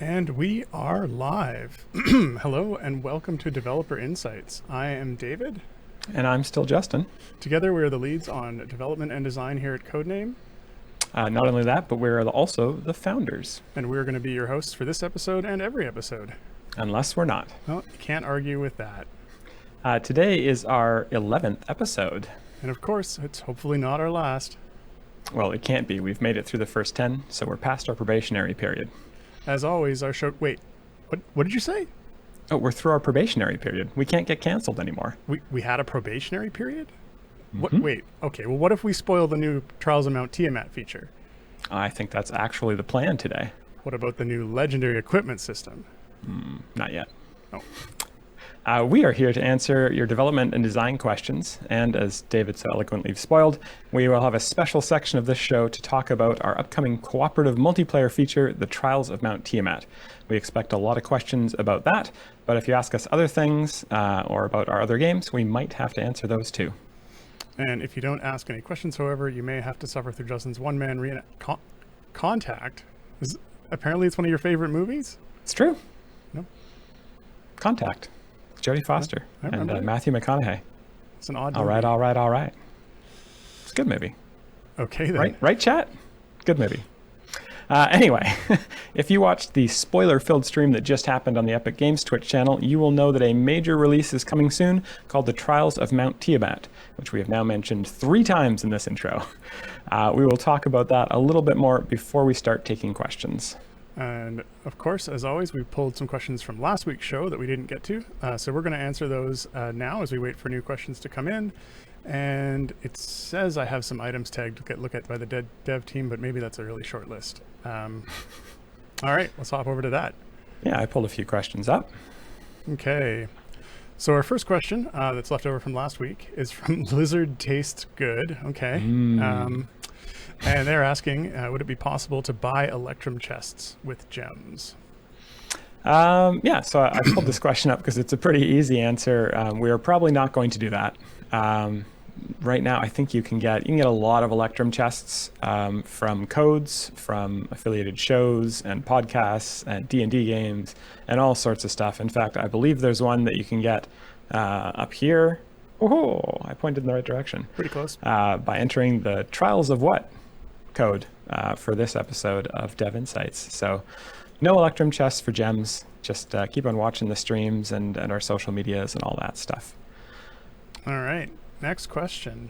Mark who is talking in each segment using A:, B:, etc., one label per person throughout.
A: And we are live. Hello and welcome to Developer Insights. I am David.
B: And I'm still Justin.
A: Together we are the leads on development and design here at Codename.
B: Not only that, but we're also the founders.
A: And we're going to be your hosts for this episode and every episode.
B: Unless we're not.
A: Well, you can't argue with that.
B: Today is our 11th episode.
A: And of course, it's hopefully not our last.
B: Well, it can't be. We've made it through the first 10, so we're past our probationary period.
A: As always, our show... Wait, what did you say?
B: Oh, we're through our probationary period. We can't get canceled anymore.
A: We had a probationary period?
B: Mm-hmm.
A: Wait, okay, well, what if we spoil the new Trials of Mount Tiamat feature?
B: I think that's actually the plan today.
A: What about the new legendary equipment system?
B: Not yet.
A: Oh.
B: We are here to answer your development and design questions, and as David so eloquently spoiled, we will have a special section of this show to talk about our upcoming cooperative multiplayer feature, the Trials of Mount Tiamat. We expect a lot of questions about that, but if you ask us other things or about our other games, we might have to answer those too.
A: And if you don't ask any questions, however, you may have to suffer through Justin's one-man Contact. Apparently it's one of your favorite movies?
B: It's true.
A: No.
B: Contact. Jodie Foster and Matthew McConaughey.
A: It's an odd
B: movie. All right. It's a good movie.
A: Okay, then.
B: Right, chat? Good movie. Anyway, if you watched the spoiler-filled stream that just happened on the Epic Games Twitch channel, you will know that a major release is coming soon called the Trials of Mount Tiamat, which we have now mentioned 3 times in this intro. We will talk about that a little bit more before we start taking questions.
A: And of course, as always, we pulled some questions from last week's show that we didn't get to. So we're going to answer those now as we wait for new questions to come in. And it says I have some items tagged to look at by the dev team, but maybe that's a really short list. All right, let's hop over to that.
B: Yeah, I pulled a few questions up.
A: Okay. So our first question that's left over from last week is from Lizard Tastes Good. Okay. And they're asking, would it be possible to buy Electrum chests with gems?
B: Yeah, so I pulled this question up because it's a pretty easy answer. We are probably not going to do that. Right now, I think you can get a lot of Electrum chests from codes, from affiliated shows and podcasts and D&D games and all sorts of stuff. In fact, I believe there's one that you can get up here. Oh, I pointed in the right direction.
A: Pretty close.
B: By entering the Trials of What code for this episode of Dev Insights. So no Electrum chests for gems. Just keep on watching the streams and our social medias and all that stuff.
A: All right. Next question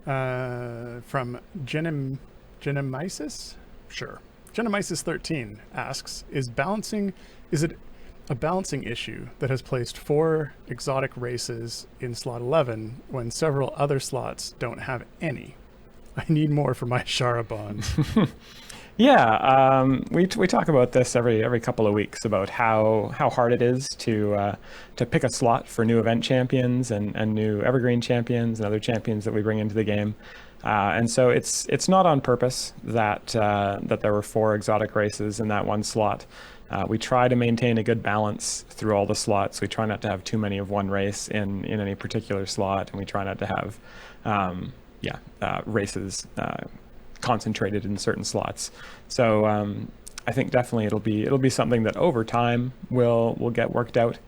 A: from Genemysis? Sure. Genemysis13 asks, is it a balancing issue that has placed 4 exotic races in slot 11 when several other slots don't have any? I need more for my Shara bonds.
B: Yeah, we talk about this every couple of weeks about how hard it is to pick a slot for new event champions and new evergreen champions and other champions that we bring into the game. And so it's not on purpose that there were 4 exotic races in that one slot. We try to maintain a good balance through all the slots. We try not to have too many of one race in any particular slot, and we try not to have races concentrated in certain slots. So I think definitely it'll be something that over time will get worked out.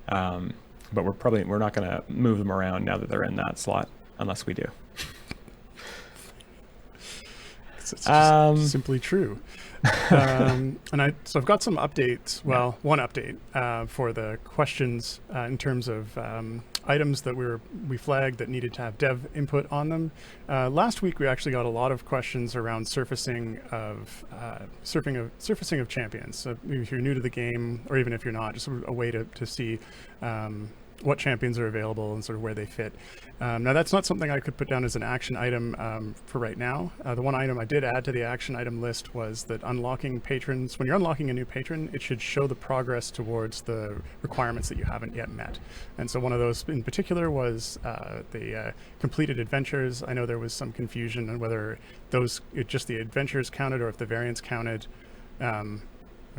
B: But we're not going to move them around now that they're in that slot unless we do.
A: It's just simply true. And I've got some updates. Well, one update for the questions in terms of items that we flagged that needed to have dev input on them. Last week we actually got a lot of questions around surfacing of champions. So if you're new to the game, or even if you're not, just a way to see what champions are available and sort of where they fit. Now that's not something I could put down as an action item for right now. The one item I did add to the action item list was that unlocking patrons, when you're unlocking a new patron, it should show the progress towards the requirements that you haven't yet met. And so one of those in particular was the completed adventures. I know there was some confusion on whether just the adventures counted or if the variants counted. And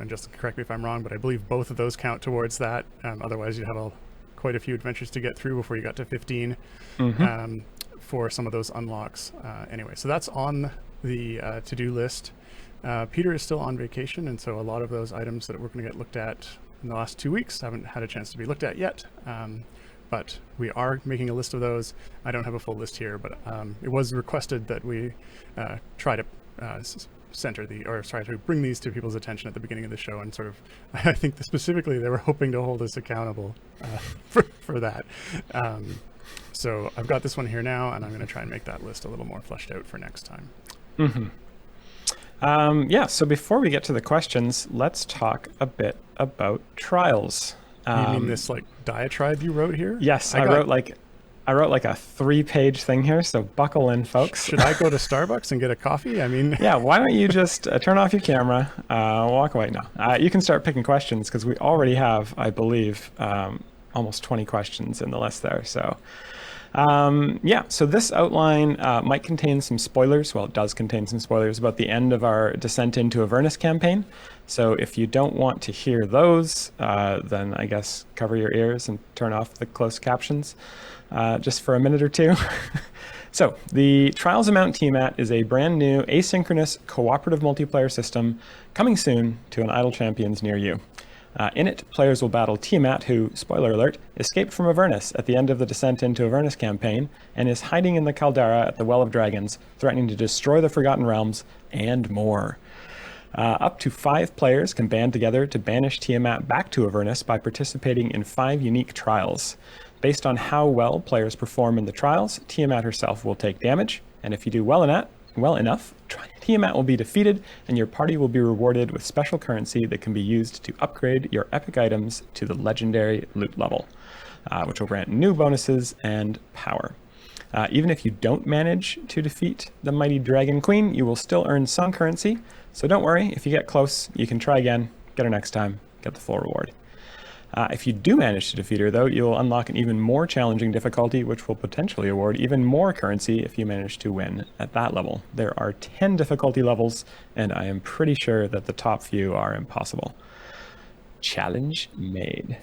A: just correct me if I'm wrong, but I believe both of those count towards that. Otherwise you'd have quite a few adventures to get through before you got to 15 for some of those unlocks. Anyway, so that's on the to-do list. Peter is still on vacation, and so a lot of those items that we're going to get looked at in the last 2 weeks haven't had a chance to be looked at yet. But we are making a list of those. I don't have a full list here, but it was requested that we try to to bring these to people's attention at the beginning of the show, and sort of, I think that specifically they were hoping to hold us accountable for that. So I've got this one here now, and I'm going to try and make that list a little more fleshed out for next time.
B: Yeah, so before we get to the questions, let's talk a bit about trials.
A: You mean this like diatribe you wrote here?
B: Yes, I wrote like a 3-page thing here, so buckle in, folks.
A: Should I go to Starbucks and get a coffee? I mean,
B: yeah, why don't you just turn off your camera, walk away now. You can start picking questions, because we already have, I believe, almost 20 questions in the list there. So yeah, so this outline might contain some spoilers. Well, it does contain some spoilers about the end of our Descent into Avernus campaign. So if you don't want to hear those, then I guess cover your ears and turn off the closed captions just for a minute or two. So the Trials of Mount Tiamat is a brand new asynchronous cooperative multiplayer system coming soon to an Idle Champions near you. In it, players will battle Tiamat, who, spoiler alert, escaped from Avernus at the end of the Descent into Avernus campaign and is hiding in the caldera at the Well of Dragons, threatening to destroy the Forgotten Realms and more. Up to 5 players can band together to banish Tiamat back to Avernus by participating in 5 unique trials. Based on how well players perform in the trials, Tiamat herself will take damage, and if you do well enough, Tiamat will be defeated, and your party will be rewarded with special currency that can be used to upgrade your epic items to the legendary loot level, which will grant new bonuses and power. Even if you don't manage to defeat the mighty Dragon Queen, you will still earn some currency, so don't worry, if you get close, you can try again, get her next time, get the full reward. If you do manage to defeat her, though, you'll unlock an even more challenging difficulty, which will potentially award even more currency if you manage to win at that level. There are 10 difficulty levels, and I am pretty sure that the top few are impossible. Challenge made.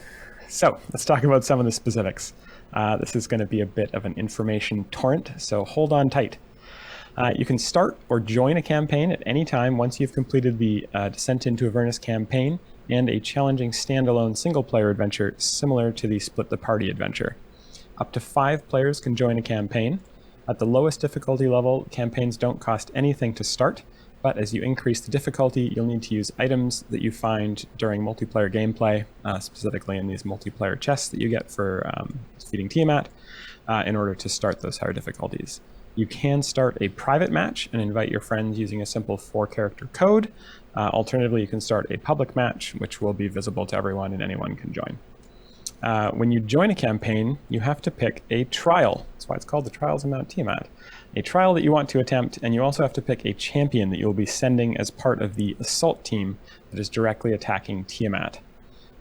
B: So let's talk about some of the specifics. This is going to be a bit of an information torrent, so hold on tight. You can start or join a campaign at any time once you've completed the Descent into Avernus campaign and a challenging standalone single-player adventure similar to the Split the Party adventure. Up to 5 players can join a campaign. At the lowest difficulty level, campaigns don't cost anything to start, but as you increase the difficulty, you'll need to use items that you find during multiplayer gameplay, specifically in these multiplayer chests that you get for defeating Tiamat, in order to start those higher difficulties. You can start a private match and invite your friends using a simple 4-character code. Alternatively, you can start a public match, which will be visible to everyone and anyone can join. When you join a campaign, you have to pick a trial. That's why it's called the Trials of Mount Tiamat. A trial that you want to attempt, and you also have to pick a champion that you'll be sending as part of the assault team that is directly attacking Tiamat.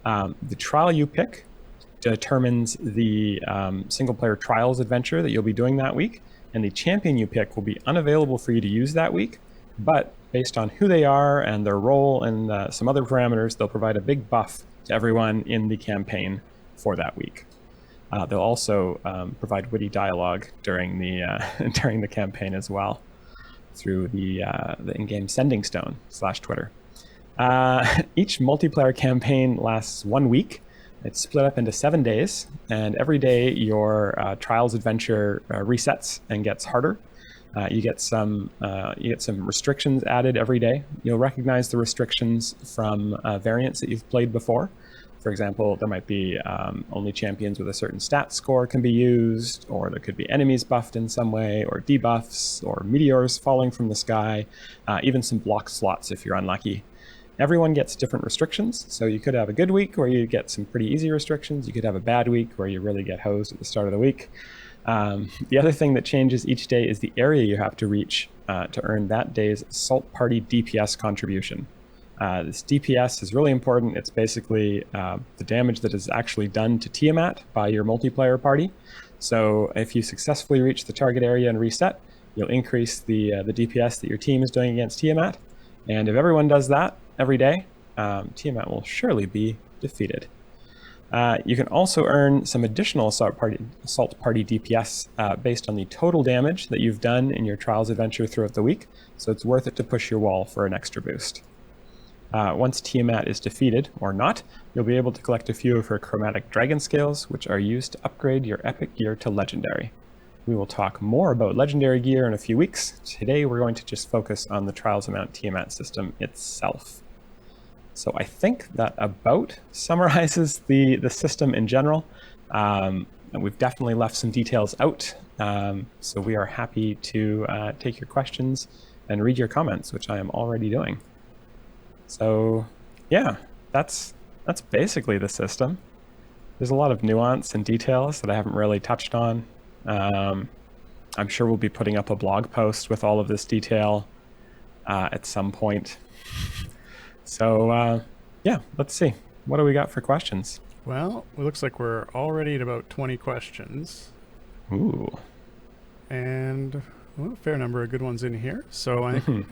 B: The trial you pick determines the single-player trials adventure that you'll be doing that week, and the champion you pick will be unavailable for you to use that week, but based on who they are and their role and some other parameters, they'll provide a big buff to everyone in the campaign for that week. They'll also provide witty dialogue during the campaign as well through the in-game sending stone /Twitter. Each multiplayer campaign lasts 1 week. It's split up into 7 days, and every day your trials adventure resets and gets harder. You get some restrictions added every day. You'll recognize the restrictions from variants that you've played before. For example, there might be only champions with a certain stat score can be used, or there could be enemies buffed in some way, or debuffs, or meteors falling from the sky, even some block slots if you're unlucky. Everyone gets different restrictions, so you could have a good week where you get some pretty easy restrictions. You could have a bad week where you really get hosed at the start of the week. The other thing that changes each day is the area you have to reach to earn that day's Assault Party DPS contribution. This DPS is really important. It's basically the damage that is actually done to Tiamat by your multiplayer party. So if you successfully reach the target area and reset, you'll increase the DPS that your team is doing against Tiamat. And if everyone does that every day, Tiamat will surely be defeated. You can also earn some additional Assault Party DPS based on the total damage that you've done in your Trials adventure throughout the week, so it's worth it to push your wall for an extra boost. Once Tiamat is defeated, or not, you'll be able to collect a few of her chromatic dragon scales, which are used to upgrade your epic gear to legendary. We will talk more about legendary gear in a few weeks. Today we're going to just focus on the Trials of Mount Tiamat system itself. So I think that about summarizes the system in general. And we've definitely left some details out. So we are happy to take your questions and read your comments, which I am already doing. So yeah, that's basically the system. There's a lot of nuance and details that I haven't really touched on. I'm sure we'll be putting up a blog post with all of this detail at some point. So yeah, let's see. What do we got for questions?
A: Well, it looks like we're already at about 20 questions.
B: Ooh.
A: And well, a fair number of good ones in here. So I think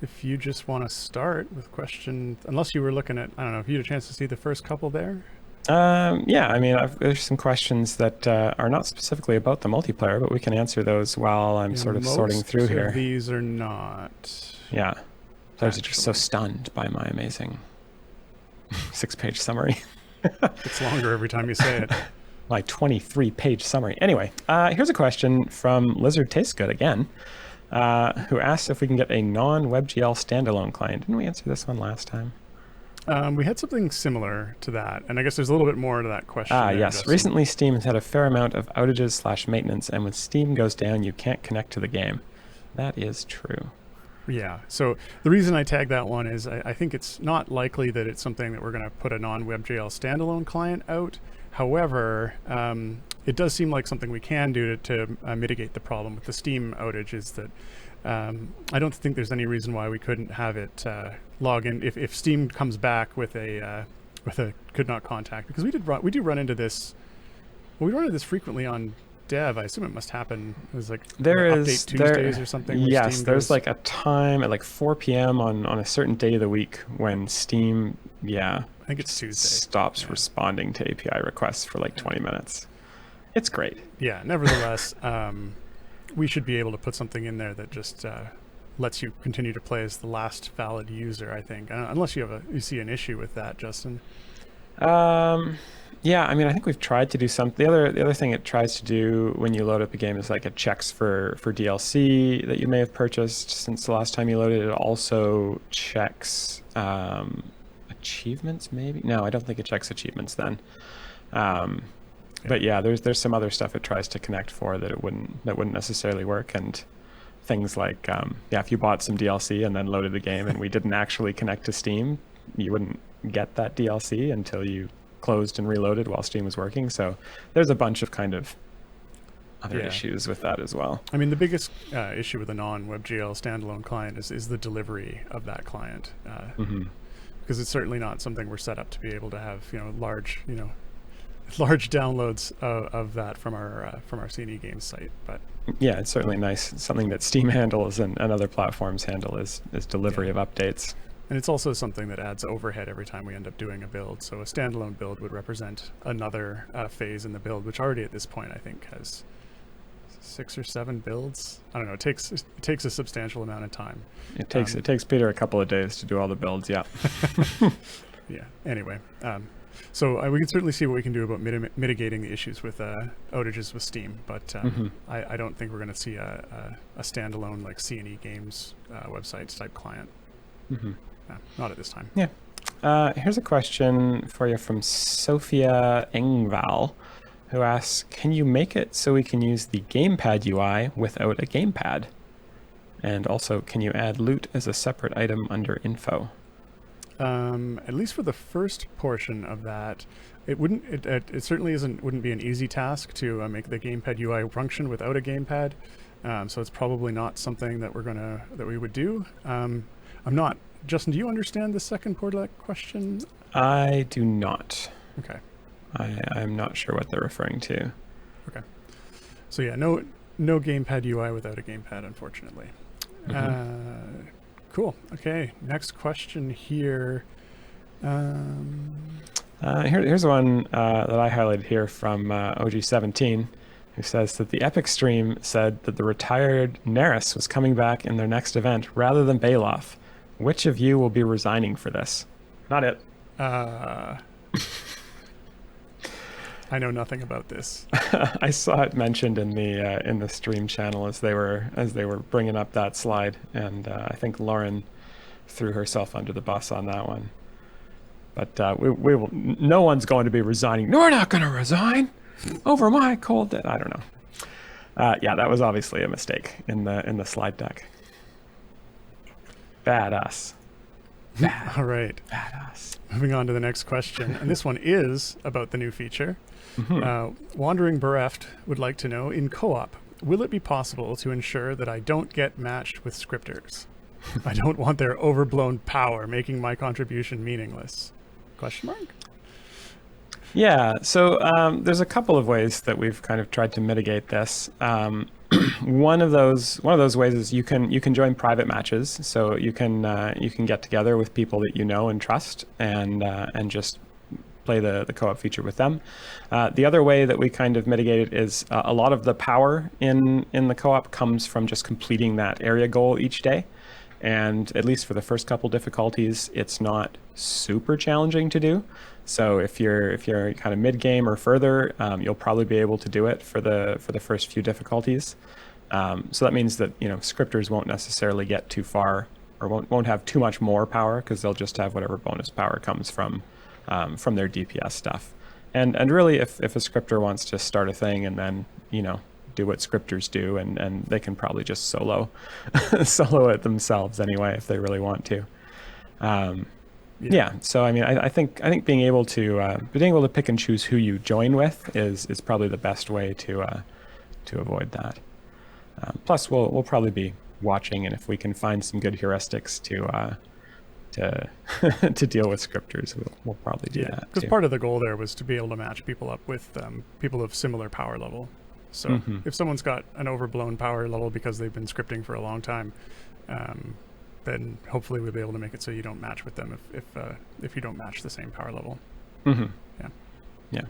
A: if you just want to start with question, unless you were looking at, I don't know, if you had a chance to see the first couple there.
B: Yeah, I mean, there's some questions that are not specifically about the multiplayer, but we can answer those while I'm sort of sorting through here.
A: These are not.
B: Yeah. Players are just so stunned by my amazing 6-page summary.
A: It's longer every time you say it.
B: My 23-page summary. Anyway, here's a question from Lizard Tastes Good again, who asks if we can get a non-WebGL standalone client. Didn't we answer this one last time?
A: We had something similar to that, and I guess there's a little bit more to that question.
B: Yes.
A: Justin.
B: Recently, Steam has had a fair amount of outages / maintenance, and when Steam goes down, you can't connect to the game. That is true.
A: Yeah. So the reason I tagged that one is I think it's not likely that it's something that we're going to put a non-WebGL standalone client out. However, it does seem like something we can do to mitigate the problem with the Steam outage. Is that I don't think there's any reason why we couldn't have it log in if Steam comes back with a could not contact, because we do run into this. Well, we run into this frequently on Dev. I assume it must happen. It was like update Tuesdays or something.
B: Yes, there's like a time at like 4 p.m. on a certain day of the week when Steam, I
A: think it's Tuesday,
B: stops responding to API requests for like 20 minutes. It's great. Yeah.
A: Nevertheless, we should be able to put something in there that just lets you continue to play as the last valid user, I think, unless you see an issue with that, Justin.
B: Yeah, I mean, I think we've tried to do something. The other thing it tries to do when you load up a game is like it checks for DLC that you may have purchased since the last time you loaded it. It also checks achievements, maybe? No, I don't think it checks achievements then. But yeah, there's some other stuff it tries to connect for that wouldn't necessarily work, and things like if you bought some DLC and then loaded the game and we didn't actually connect to Steam, you wouldn't get that DLC until you closed and reloaded while Steam was working. So there's a bunch of kind of other issues with that as well. I
A: mean, the biggest issue with a non-WebGL standalone client is the delivery of that client, because it's certainly not something we're set up to be able to have large downloads of that from our C&E Games site. But
B: yeah, it's certainly nice. It's something that Steam handles and other platforms handle is delivery of updates.
A: And it's also something that adds overhead every time we end up doing a build. So a standalone build would represent another phase in the build, which already at this point I think has 6 or 7 builds. I don't know. It takes a substantial amount of time.
B: It takes Peter a couple of days to do all the builds. Yeah.
A: Yeah. Anyway, so we can certainly see what we can do about mitigating the issues with outages with Steam, but I don't think we're going to see a standalone like C&E Games website type client. Not at this time.
B: Yeah. Here's a question for you from Sophia Engval, who asks, can you make it so we can use the gamepad UI without a gamepad? And also, can you add loot as a separate item under info?
A: At least for the first portion of that, it certainly wouldn't be an easy task to make the gamepad UI function without a gamepad. So it's probably not something that we would do. I'm not. Justin, do you understand the second part of that question?
B: I do not.
A: Okay.
B: I'm not sure what they're referring to.
A: Okay. So yeah, no gamepad UI without a gamepad, unfortunately. Cool. Okay. Next question here.
B: Here's one that I highlighted here from OG17, who says that the Epic stream said that the retired Neris was coming back in their next event rather than Baloth. Which of you will be resigning for this? Not it.
A: I know nothing about this.
B: I saw it mentioned in the stream channel as they were bringing up that slide, and I think Lauren threw herself under the bus on that one. But we will. No one's going to be resigning. No, we're not going to resign over my cold dead. I don't know. Yeah, that was obviously a mistake in the slide deck. Badass.
A: All right.
B: Badass.
A: Moving on to the next question, and this one is about the new feature. Wandering Bereft would like to know, in co-op, will it be possible to ensure that I don't get matched with scripters? I don't want their overblown power making my contribution meaningless. Question mark?
B: Yeah, so there's a couple of ways that we've kind of tried to mitigate this. One of those ways is you can join private matches, so you can get together with people that you know and trust, and just play the co-op feature with them. The other way that we kind of mitigate it is a lot of the power in the co-op comes from just completing that area goal each day. And at least for the first couple difficulties, it's not super challenging to do. So if you're kind of mid-game or further, you'll probably be able to do it for the first few difficulties. So that means that scripters won't necessarily get too far, or won't have too much more power, because they'll just have whatever bonus power comes from their DPS stuff. And really, if a scripter wants to start a thing and then do what scripters do, and they can probably just solo it themselves anyway if they really want to. Yeah. So I mean, I think being able to pick and choose who you join with is probably the best way to avoid that. Plus, we'll probably be watching, and if we can find some good heuristics to deal with scripters, we'll probably do that.
A: Because part of the goal there was to be able to match people up with people of similar power level. So if someone's got an overblown power level because they've been scripting for a long time, then hopefully we'll be able to make it so you don't match with them if you don't match the same power level.
B: Yeah.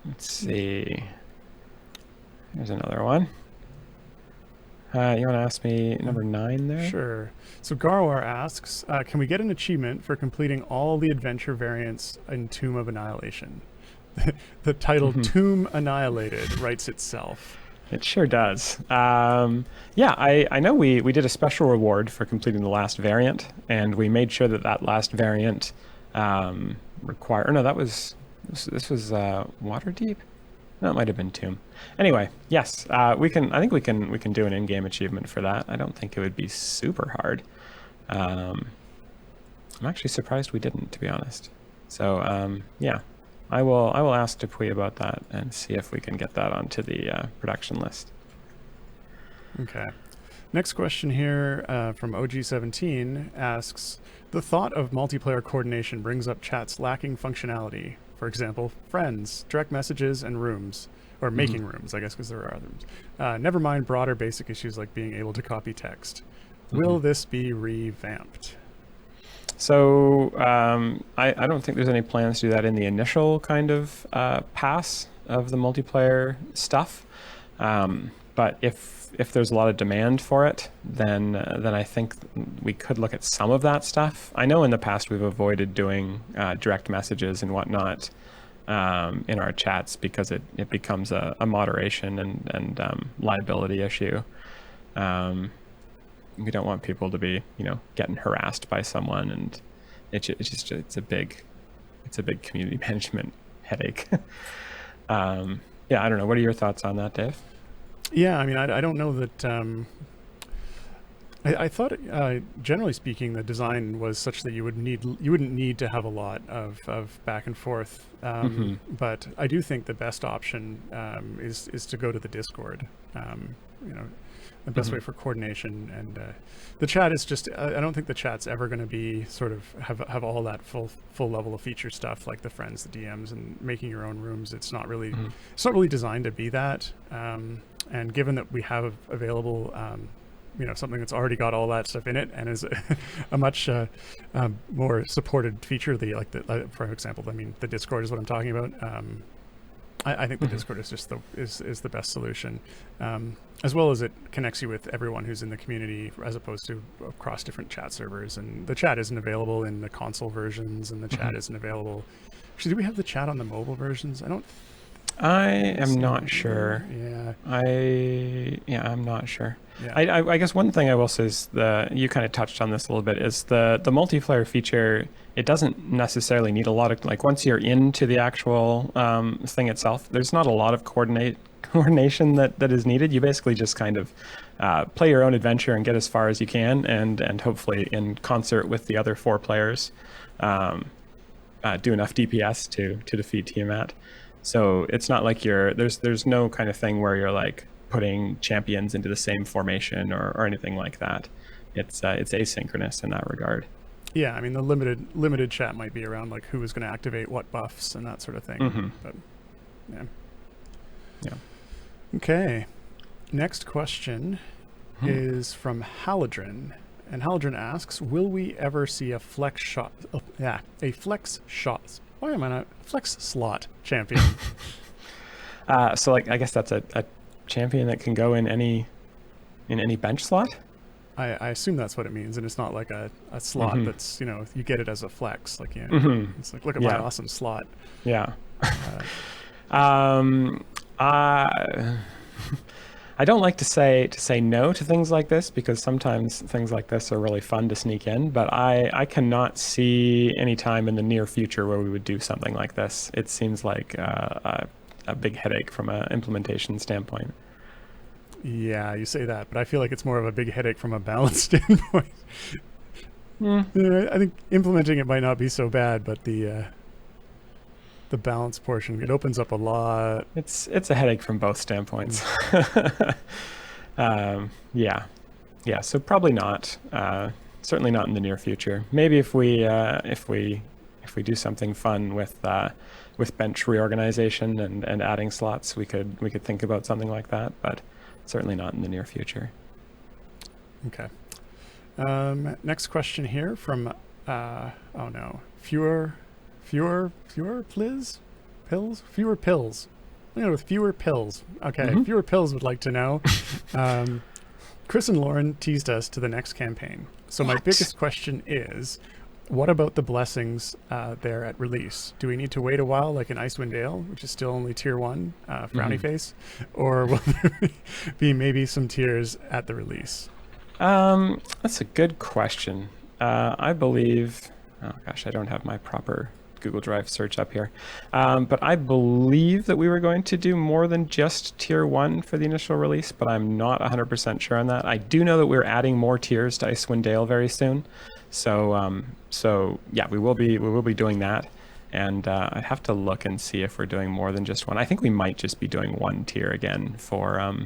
B: Let's see. Here's another one. You want to ask me number 9 there?
A: Sure. So Garwar asks, can we get an achievement for completing all the adventure variants in Tomb of Annihilation? The title Tomb Annihilated writes itself.
B: It sure does. Yeah, I know we did a special reward for completing the last variant, and we made sure that last variant this was Waterdeep? No, it might have been Tomb. Anyway, yes, I think we can do an in-game achievement for that. I don't think it would be super hard. I'm actually surprised we didn't, to be honest. So yeah. I will ask Dupuy about that and see if we can get that onto the production list.
A: Okay. Next question here from OG17 asks, the thought of multiplayer coordination brings up chat's lacking functionality. For example, friends, direct messages, and rooms. Or making rooms, I guess, because there are other rooms. Never mind broader basic issues like being able to copy text. Will this be revamped?
B: So I don't think there's any plans to do that in the initial kind of pass of the multiplayer stuff. But if there's a lot of demand for it, then I think we could look at some of that stuff. I know in the past we've avoided doing direct messages and whatnot in our chats because it becomes a moderation and liability issue. We don't want people to be, getting harassed by someone, and it's a big community management headache. Yeah, I don't know. What are your thoughts on that, Dave?
A: Yeah, I mean, I don't know that. I thought, generally speaking, the design was such that you wouldn't need to have a lot of back and forth. But I do think the best option is to go to the Discord. The best way for coordination, and the chat is just. I don't think the chat's ever going to be sort of have all that full level of feature stuff like the friends, the DMs, and making your own rooms. It's not really designed to be that. And given that we have available something that's already got all that stuff in it and is a much more supported feature. For example, I mean, the Discord is what I'm talking about. I think the Discord is just the best solution, as well as it connects you with everyone who's in the community, as opposed to across different chat servers. And the chat isn't available in the console versions, and the chat isn't available. Actually, do we have the chat on the mobile versions?
B: I am not sure.
A: Yeah.
B: I'm not sure.
A: Yeah.
B: I guess one thing I will say is you kind of touched on this a little bit, is the multiplayer feature. It doesn't necessarily need a lot of, like, once you're into the actual thing itself, there's not a lot of coordination that is needed. You basically just kind of play your own adventure and get as far as you can, and hopefully in concert with the other 4 players, do enough DPS to defeat Tiamat. So it's not like there's no kind of thing where you're like putting champions into the same formation or anything like that. It's asynchronous in that regard.
A: Yeah, I mean, the limited chat might be around like who is going to activate what buffs and that sort of thing. But yeah. Okay. Next question is from Halidrin, and Halidrin asks, "Will we ever see a flex shot? Why am I not flex slot champion?"
B: So, like, I guess that's a champion that can go in any bench slot.
A: I assume that's what it means, and it's not like a slot that's, you get it as a flex. Like, it's like, look at my awesome slot.
B: Yeah. I don't like to say no to things like this, because sometimes things like this are really fun to sneak in, but I cannot see any time in the near future where we would do something like this. It seems like a big headache from an implementation standpoint.
A: Yeah, you say that, but I feel like it's more of a big headache from a balance standpoint. I think implementing it might not be so bad, but the balance portion, it opens up a lot.
B: It's a headache from both standpoints. Yeah. So probably not. Certainly not in the near future. Maybe if we do something fun with bench reorganization and adding slots, we could think about something like that. But certainly not in the near future.
A: Okay. Next question here from fewer pills. With fewer pills. Okay, fewer pills would like to know. Chris and Lauren teased us to the next campaign. So my biggest question is, what about the blessings there at release? Do we need to wait a while, like in Icewind Dale, which is still only tier 1, frowny face, or will there be maybe some tiers at the release?
B: That's a good question. I believe, oh gosh, I don't have my proper Google Drive search up here, but I believe that we were going to do more than just tier 1 for the initial release, but I'm not 100% sure on that. I do know that we're adding more tiers to Icewind Dale very soon. So yeah, we will be doing that, and I'd have to look and see if we're doing more than just one. I think we might just be doing 1 tier again for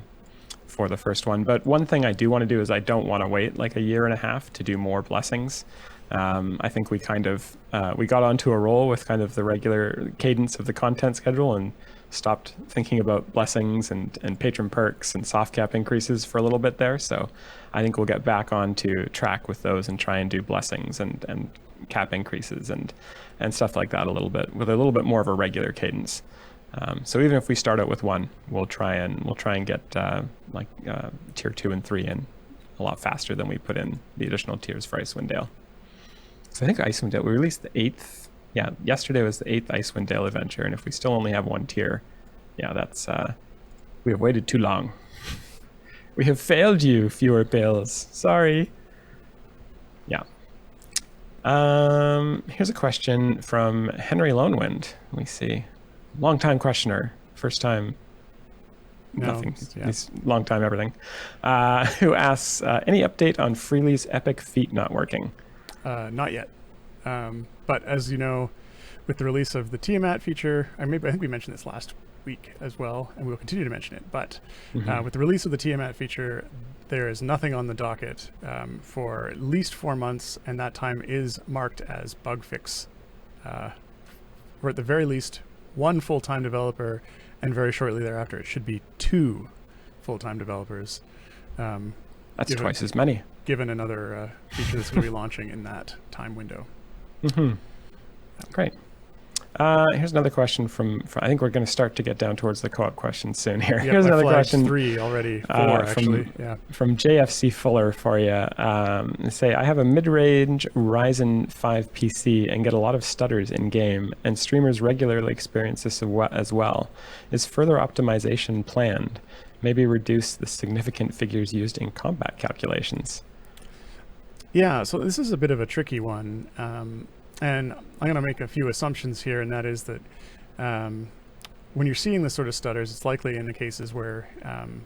B: the first one. But one thing I do want to do is I don't want to wait like a year and a half to do more blessings. I think we kind of we got onto a roll with kind of the regular cadence of the content schedule and stopped thinking about blessings and patron perks and soft cap increases for a little bit there. So I think we'll get back onto track with those and try and do blessings and cap increases and stuff like that a little bit with a little bit more of a regular cadence. So even if we start out with 1, we'll try and get tier 2 and 3 in a lot faster than we put in the additional tiers for Icewind Dale. So I think Icewind Dale, we released the 8th. Yeah, yesterday was the 8th Icewind Dale adventure, and if we still only have 1 tier, yeah, that's we have waited too long. We have failed you, fewer pills. Sorry. Yeah. Here's a question from Henry Lonewind. Let me see. Long-time questioner, first time. Nothing.
A: Yeah.
B: He's long time everything. Who asks, any update on Freely's epic feat not working?
A: Not yet. But as you know, with the release of the Tiamat feature, I think we mentioned this last week as well, and we'll continue to mention it. But with the release of the Tiamat feature, there is nothing on the docket for at least 4 months, and that time is marked as bug fix. Or at the very least, 1 full-time developer, and very shortly thereafter, it should be 2 full-time developers.
B: That's twice as many.
A: Given another feature that's going to be launching in that time window.
B: Great. Here's another question from I think we're going to start to get down towards the co-op questions soon here.
A: Yep,
B: Here's another question.
A: 3 already, 4 actually.
B: From JFC Fuller for you. Say, I have a mid-range Ryzen 5 PC and get a lot of stutters in game, and streamers regularly experience this as well. Is further optimization planned? Maybe reduce the significant figures used in combat calculations.
A: Yeah, so this is a bit of a tricky one. And I'm going to make a few assumptions here, and that is that when you're seeing this sort of stutters, it's likely in the cases where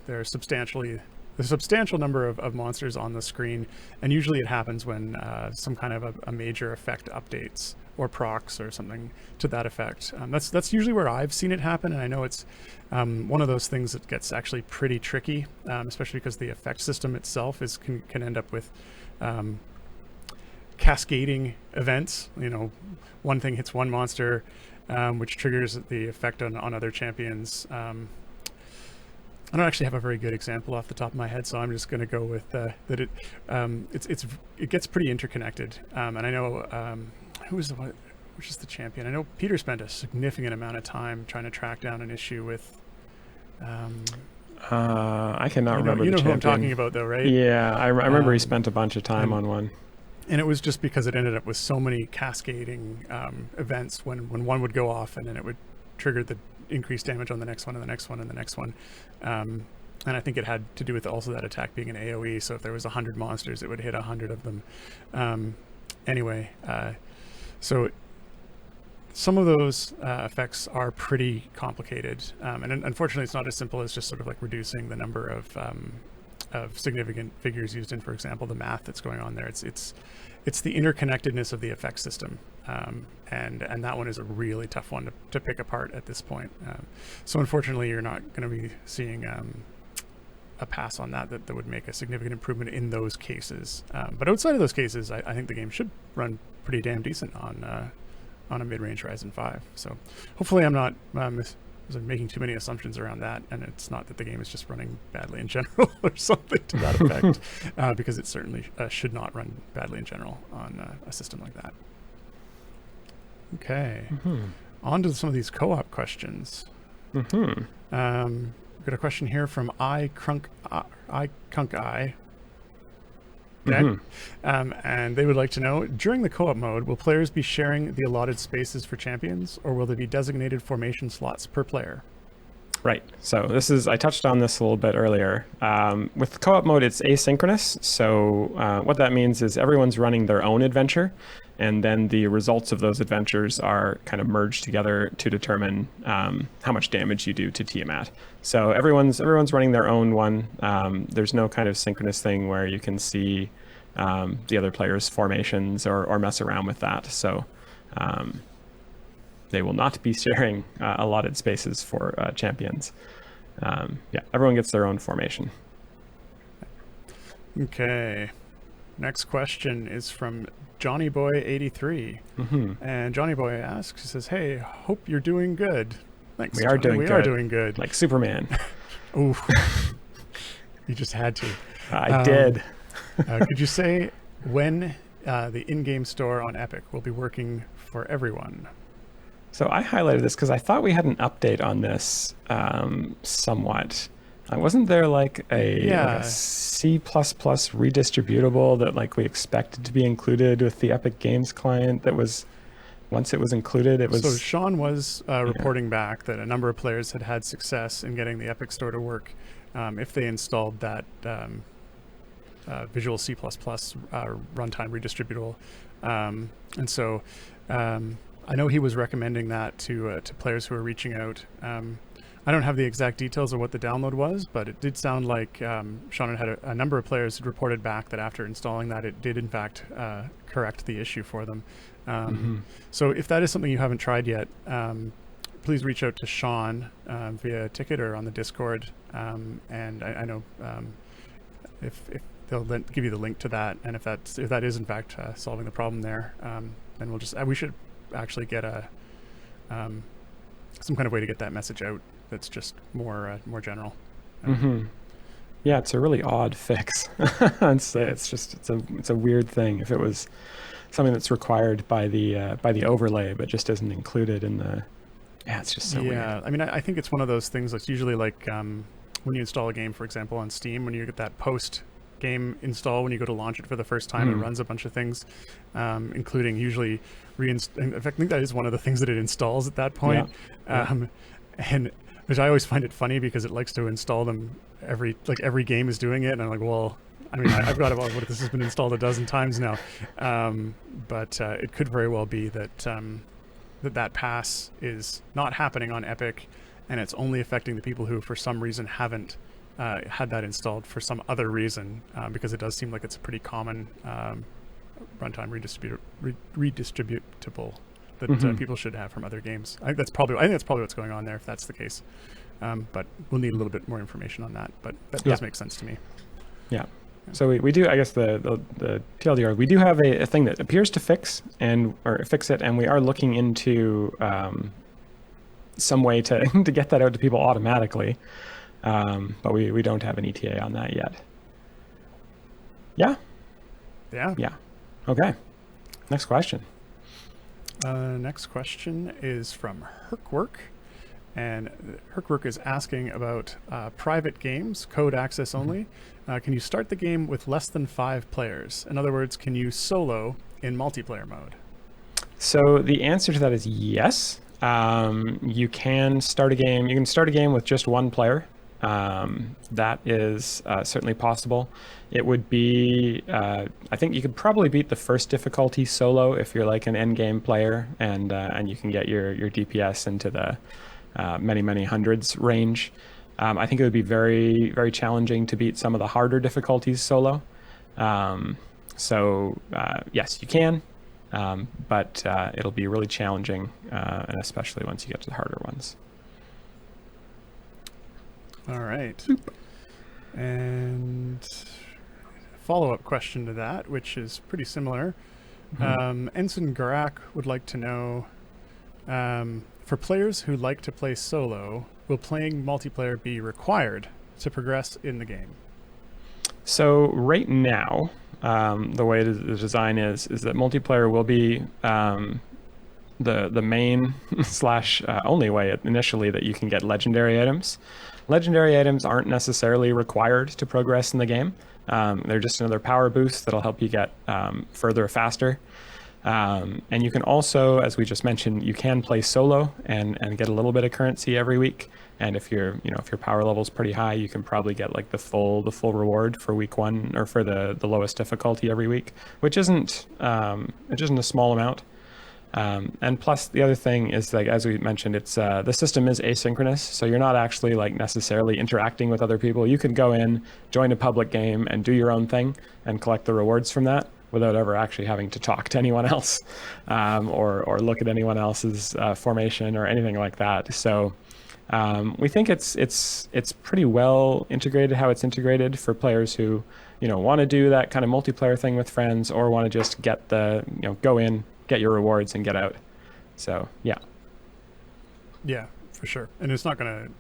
A: there's a substantial number of monsters on the screen, and usually it happens when some kind of a major effect updates or procs or something to that effect. That's usually where I've seen it happen, and I know it's one of those things that gets actually pretty tricky, especially because the effect system itself can end up with cascading events. One thing hits one monster, which triggers the effect on other champions. I don't actually have a very good example off the top of my head, so I'm just going to go with that it gets pretty interconnected. And I know which is the champion. I know Peter spent a significant amount of time trying to track down an issue with.
B: I cannot remember.
A: You know
B: the
A: who
B: champion.
A: I'm talking about, though, right?
B: Yeah, I remember he spent a bunch of time on one.
A: And it was just because it ended up with so many cascading events when one would go off, and then it would trigger the increased damage on the next one and the next one and the next one. And I think it had to do with also that attack being an AoE. So if there was 100 monsters, it would hit 100 of them. So some of those effects are pretty complicated. And unfortunately, it's not as simple as just sort of like reducing the number of significant figures used in, for example, the math that's going on there. It's the interconnectedness of the effect system, and that one is a really tough one to pick apart at this point. So unfortunately, you're not going to be seeing a pass on that would make a significant improvement in those cases. But outside of those cases, I think the game should run pretty damn decent on a mid-range Ryzen 5. So hopefully I'm not making too many assumptions around that, and it's not that the game is just running badly in general or something to that effect, because it certainly should not run badly in general on a system like that. Okay, on to some of these co-op questions. We've got a question here from iCrunk I. Okay. And they would like to know, during the co-op mode, will players be sharing the allotted spaces for champions, or will there be designated formation slots per player?
B: Right. So I touched on this a little bit earlier. With co-op mode, it's asynchronous. So what that means is everyone's running their own adventure, and then the results of those adventures are kind of merged together to determine how much damage you do to Tiamat. So everyone's running their own one. There's no kind of synchronous thing where you can see the other players' formations or mess around with that. So they will not be sharing allotted spaces for champions. Everyone gets their own formation.
A: Okay. Next question is from Johnny Boy 83. And Johnny Boy asks, he says, "Hey, hope you're doing good." Thanks.
B: We are doing good.
A: We are doing good.
B: Like Superman.
A: Ooh. You just had to.
B: I did.
A: Could you say when the in-game store on Epic will be working for everyone?
B: So I highlighted this because I thought we had an update on this somewhat. Wasn't there like a C++ redistributable that like we expected to be included with the Epic Games client that was, once it was included, it was...
A: So Sean was reporting back that a number of players had success in getting the Epic Store to work if they installed that Visual C++ runtime redistributable. And so I know he was recommending that to players who are reaching out. I don't have the exact details of what the download was, but it did sound like Sean had a number of players who reported back that after installing that, it did in fact correct the issue for them. So if that is something you haven't tried yet, please reach out to Sean via ticket or on the Discord. And I know if they'll give you the link to that, and if that is in fact solving the problem there, then we should actually get some kind of way to get that message out that's just more general.
B: Yeah, it's a really odd fix. It's a weird thing. If it was something that's required by the overlay, but just isn't included in the, yeah, it's just so weird.
A: Yeah, I mean, I think it's one of those things that's usually like when you install a game, for example, on Steam, when you get that post game install, when you go to launch it for the first time, it runs a bunch of things, including usually in fact, I think that is one of the things that it installs at that point. And which I always find it funny because it likes to install them every game is doing it, and I'm like, well, I mean, I've got about what this has been installed a dozen times now, but it could very well be that that pass is not happening on Epic, and it's only affecting the people who, for some reason, haven't had that installed for some other reason, because it does seem like it's a pretty common runtime redistributable that people should have from other games. I think that's probably what's going on there, if that's the case. But we'll need a little bit more information on that. But that does make sense to me.
B: Yeah. So we do, I guess the TLDR, we do have a thing that appears to fix it, and we are looking into some way to to get that out to people automatically. But we don't have an ETA on that yet. Yeah.
A: Yeah.
B: Yeah. Okay. Next question.
A: Next question is from Herkwork. And Herkwork is asking about private games, code access only. Can you start the game with less than 5 players? In other words, can you solo in multiplayer mode?
B: So the answer to that is yes. You can start a game. You can start a game with just 1 player. That is certainly possible. It would be, I think you could probably beat the first difficulty solo if you're like an endgame player, and you can get your DPS into the many hundreds range. I think it would be very, very challenging to beat some of the harder difficulties solo. So yes, you can, but it'll be really challenging, and especially once you get to the harder ones.
A: All right. And follow-up question to that, which is pretty similar. Ensign Garak would like to know, for players who like to play solo, will playing multiplayer be required to progress in the game? So
B: right now, the way the design is that multiplayer will be the main slash only way initially that you can get legendary items. Legendary items aren't necessarily required to progress in the game. They're just another power boost that'll help you get further faster. And you can also, as we just mentioned, you can play solo and get a little bit of currency every week. And if your power level is pretty high, you can probably get like the full reward for week 1 or for the lowest difficulty every week, which isn't a small amount. And plus the other thing is, like, as we mentioned, it's the system is asynchronous, so you're not actually like necessarily interacting with other people. You can go in, join a public game, and do your own thing and collect the rewards from that without ever actually having to talk to anyone else, or look at anyone else's formation or anything like that. So we think it's pretty well integrated how it's integrated for players who want to do that kind of multiplayer thing with friends, or want to just get go in, get your rewards, and get out. So yeah,
A: for sure. And it's not going to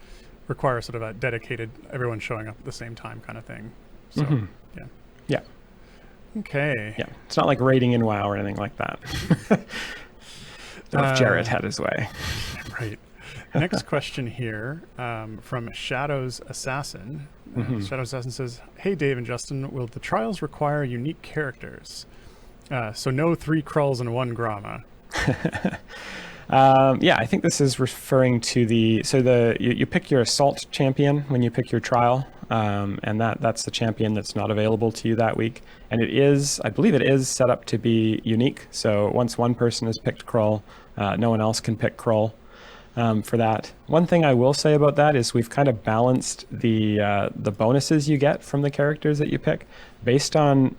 A: require sort of a dedicated everyone showing up at the same time kind of thing. So yeah. Okay.
B: Yeah, it's not like raiding in WoW or anything like that. If Jarrett had his way.
A: Right. Next question here, from Shadows Assassin. Shadows Assassin says, "Hey Dave and Justin, will the trials require unique characters? So no 3 Krulls and 1 Gromma."
B: Yeah, I think this is referring to you pick your assault champion when you pick your trial, and that's the champion that's not available to you that week. And I believe it is set up to be unique. So once one person has picked Krull, no one else can pick Krull for that. One thing I will say about that is we've kind of balanced the bonuses you get from the characters that you pick based on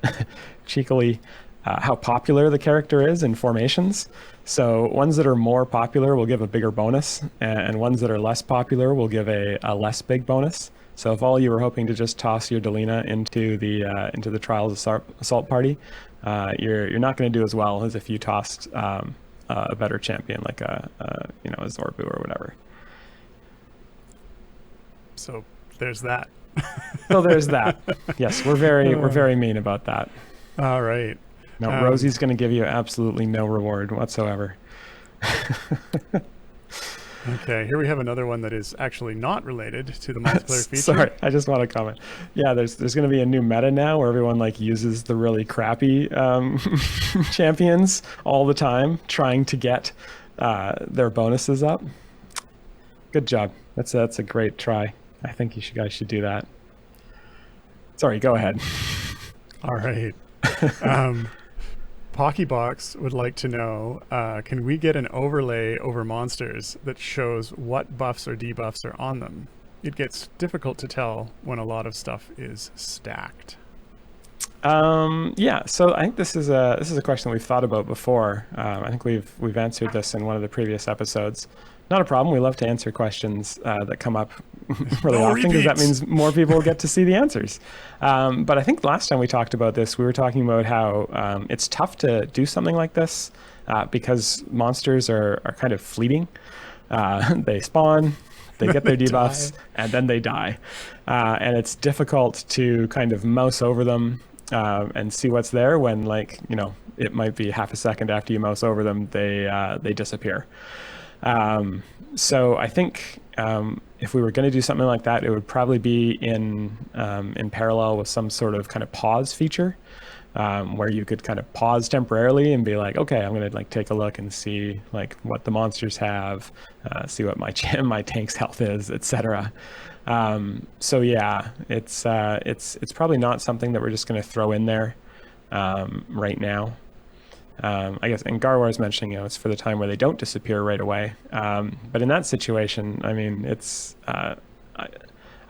B: cheekily how popular the character is in formations. So ones that are more popular will give a bigger bonus, and ones that are less popular will give a less big bonus. So if all you were hoping to just toss your Delina into the Trials Assault Party, you're not going to do as well as if you tossed a better champion like a Zorbu or whatever.
A: So there's that.
B: So there's that. Yes, we're very mean about that.
A: All right.
B: No, Rosie's going to give you absolutely no reward whatsoever.
A: Okay, here we have another one that is actually not related to the multiplayer feature.
B: Sorry, I just want to comment. Yeah, there's going to be a new meta now where everyone like uses the really crappy champions all the time, trying to get their bonuses up. Good job. That's a great try. I think you guys should do that. Sorry, go ahead.
A: All right. Pokébox would like to know, can we get an overlay over monsters that shows what buffs or debuffs are on them? It gets difficult to tell when a lot of stuff is stacked.
B: Yeah, so I think this is a question we've thought about before. I think we've answered this in one of the previous episodes. Not a problem. We love to answer questions that come up really often because that means more people get to see the answers. But I think last time we talked about this, we were talking about how it's tough to do something like this because monsters are kind of fleeting. They spawn, they get their debuffs, and then they die. And it's difficult to kind of mouse over them and see what's there when, like, you know, it might be half a second after you mouse over them, they disappear. So I think if we were going to do something like that, it would probably be in parallel with some sort of kind of pause feature where you could kind of pause temporarily and be like, okay, I'm going to like take a look and see like what the monsters have, see what my tank's health is, etc. So yeah, it's probably not something that we're just going to throw in there right now. I guess, and Garwar's mentioning, you know, it's for the time where they don't disappear right away. But in that situation, I mean, it's, I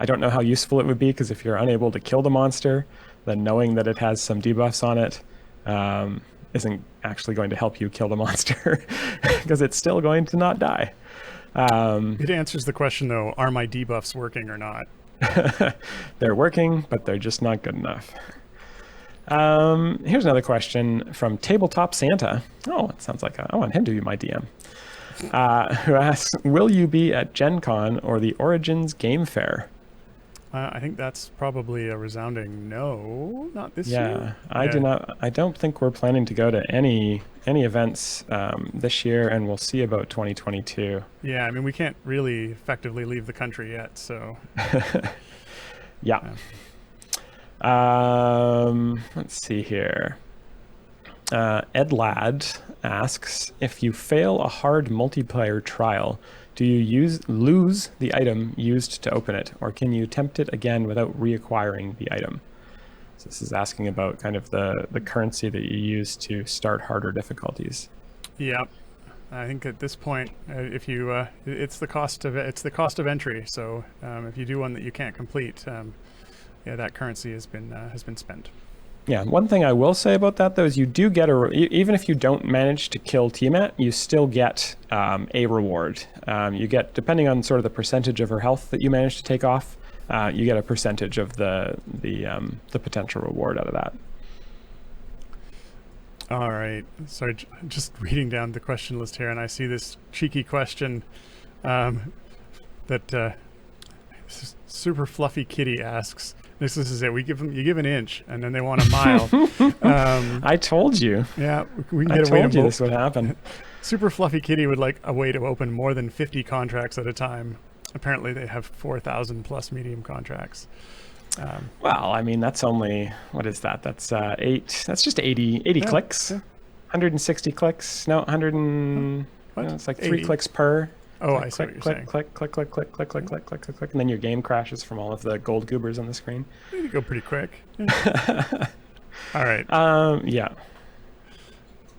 B: don't know how useful it would be, because if you're unable to kill the monster, then knowing that it has some debuffs on it isn't actually going to help you kill the monster, because it's still going to not die.
A: It answers the question, though, are my debuffs working or not?
B: They're working, but they're just not good enough. Here's another question from Tabletop Santa. Oh, it sounds like I want him to be my DM. Who asks, will you be at Gen Con or the Origins Game Fair?
A: I think that's probably a resounding no, not this year.
B: Yeah, I don't think we're planning to go to any events this year, and we'll see about 2022.
A: Yeah, I mean, we can't really effectively leave the country yet, so.
B: Yeah. Let's see here. Ed Ladd asks, if you fail a hard multiplayer trial, do you lose the item used to open it, or can you attempt it again without reacquiring the item? So this is asking about kind of the currency that you use to start harder difficulties.
A: Yeah, I think at this point, if you, it's the cost of entry. So if you do one that you can't complete, yeah, that currency has been spent.
B: Yeah, one thing I will say about that, though, is you do get even if you don't manage to kill Tiamat, you still get a reward. You get, depending on sort of the percentage of her health that you manage to take off, you get a percentage of the potential reward out of that.
A: All right. Sorry, just reading down the question list here, and I see this cheeky question that Super Fluffy Kitty asks. This is it. You give an inch, and then they want a mile.
B: I told you.
A: Yeah, we can get a way to
B: told you this would happen.
A: Super Fluffy Kitty would like a way to open more than 50 contracts at a time. Apparently, they have 4,000 plus medium contracts.
B: Well, I mean, that's only, what is that? That's That's just 80 clicks. Yeah. 160 clicks. No, 100 and...
A: What?
B: It's like 3 clicks per.
A: Oh, I see what you're saying.
B: Click, click, click, click, click, click, click, click, click, click, and then your game crashes from all of the gold goobers on the screen.
A: You go pretty quick. All right.
B: Yeah.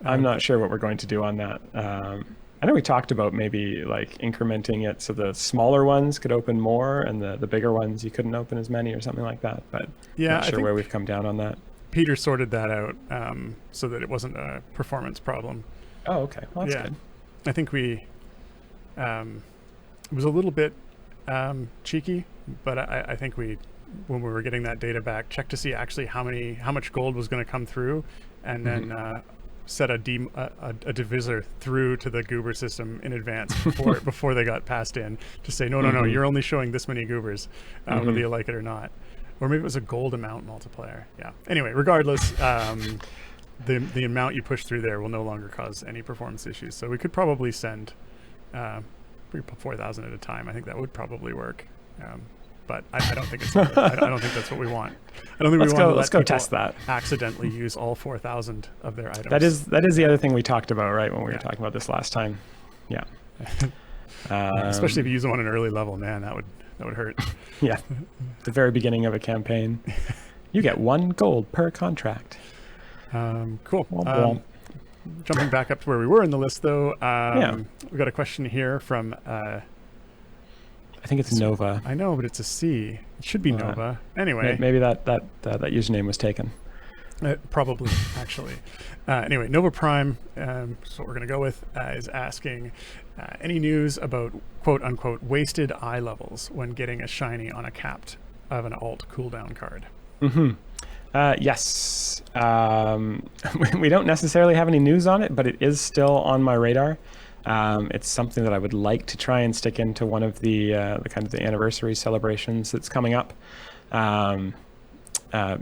B: I'm not sure what we're going to do on that. I know we talked about maybe like incrementing it so the smaller ones could open more and the bigger ones you couldn't open as many or something like that. But
A: yeah,
B: not sure where we've come down on that.
A: Peter sorted that out so that it wasn't a performance problem.
B: Oh, okay. Well, that's good.
A: I think we... it was a little bit cheeky, but I think when we were getting that data back, checked to see actually how much gold was going to come through, and then set a divisor through to the goober system in advance before they got passed in to say, no, you're only showing this many goobers, whether you like it or not. Or maybe it was a gold amount multiplier. Yeah. Anyway, regardless, the amount you push through there will no longer cause any performance issues. So we could probably send 4,000 at a time. I think that would probably work. But I don't think it's. I don't think that's what we want. I don't think
B: let's go test that.
A: Accidentally use all 4,000 of their items.
B: That is the other thing we talked about, right, when we were talking about this last time. Yeah.
A: Especially if you use them on an early level, man, that would hurt.
B: Yeah. The very beginning of a campaign, you get 1 gold per contract.
A: Cool. Jumping back up to where we were in the list, though. We got a question here from.
B: I think it's Nova.
A: I know, but it's a C. It should be Nova. Anyway.
B: Maybe that username was taken.
A: Probably, actually. Anyway, Nova Prime, that's what we're going to go with, is asking any news about quote-unquote wasted eye levels when getting a shiny on a capped of an alt cooldown card.
B: Yes. We don't necessarily have any news on it, but it is still on my radar. It's something that I would like to try and stick into one of the kind of the anniversary celebrations that's coming up,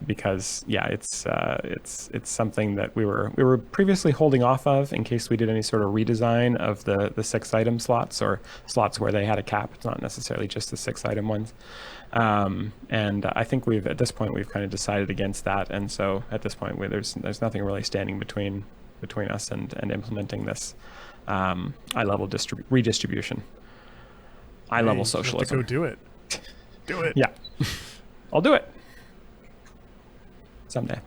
B: because it's something that we were previously holding off of in case we did any sort of redesign of the 6 item slots, or slots where they had a cap. It's not necessarily just the 6 item ones, and I think at this point we've kind of decided against that, and so at this point there's nothing really standing between us and implementing this. Eye level redistribution, eye level socialism.
A: Go do it. Do it.
B: Yeah, I'll do it someday.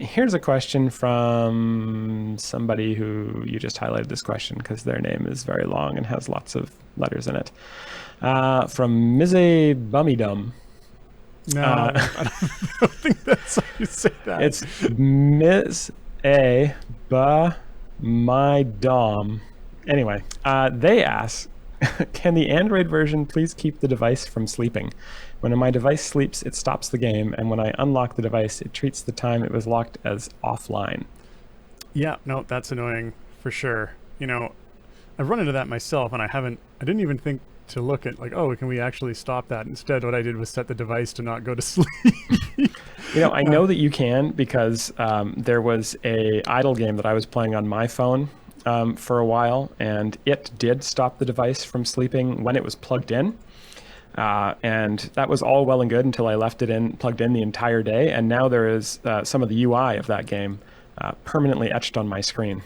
B: Here's a question from somebody who you just highlighted this question because their name is very long and has lots of letters in it. From Mise Bummydum.
A: No, I don't think that's how you say that.
B: It's Ms. A. My Dom. Anyway, they ask, can the Android version please keep the device from sleeping? When my device sleeps, it stops the game, and when I unlock the device, it treats the time it was locked as offline.
A: Yeah, no, that's annoying for sure. I've run into that myself, and I didn't even think to look at can we actually stop that? Instead, what I did was set the device to not go to sleep.
B: I know that you can because there was a idle game that I was playing on my phone for a while, and it did stop the device from sleeping when it was plugged in. And that was all well and good until I left it plugged in the entire day. And now there is some of the UI of that game permanently etched on my screen.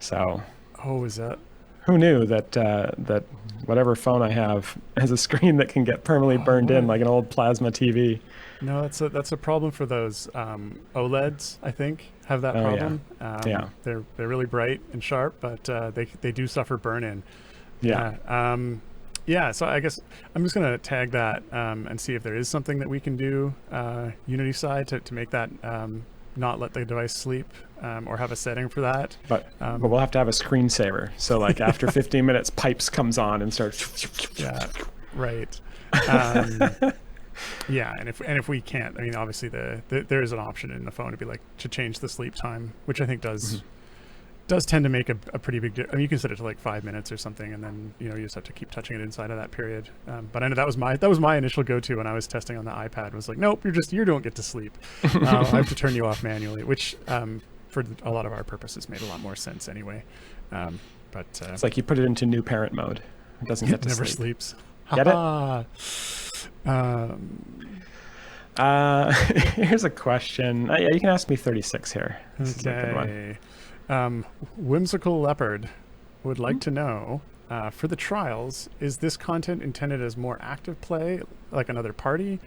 B: So.
A: Oh, is that?
B: Who knew that whatever phone I have has a screen that can get permanently burned in like an old plasma TV?
A: No, that's a problem for those OLEDs. I think have that problem.
B: Yeah.
A: They're really bright and sharp, but they do suffer burn-in.
B: Yeah.
A: Yeah. So I guess I'm just gonna tag that and see if there is something that we can do Unity side to make that not let the device sleep, or have a setting for that.
B: But we'll have to have a screensaver. So like after 15 minutes, Pipes comes on and starts.
A: Yeah, right. Yeah, and if we can't, I mean, obviously there is an option in the phone to change the sleep time, which I think does tend to make a pretty big difference. I mean, you can set it to like 5 minutes or something, and then you just have to keep touching it inside of that period. But I know that was my initial go-to when I was testing on the iPad. Was like, nope, you don't get to sleep. I have to turn you off manually, which for a lot of our purposes made a lot more sense anyway. But
B: it's like you put it into new parent mode. It doesn't get to
A: never
B: sleep.
A: Sleeps.
B: Get it? Here's a question. Yeah, you can ask me 36 here. This is a good one.
A: Whimsical Leopard would like to know, for the trials, is this content intended as more active play, like another party,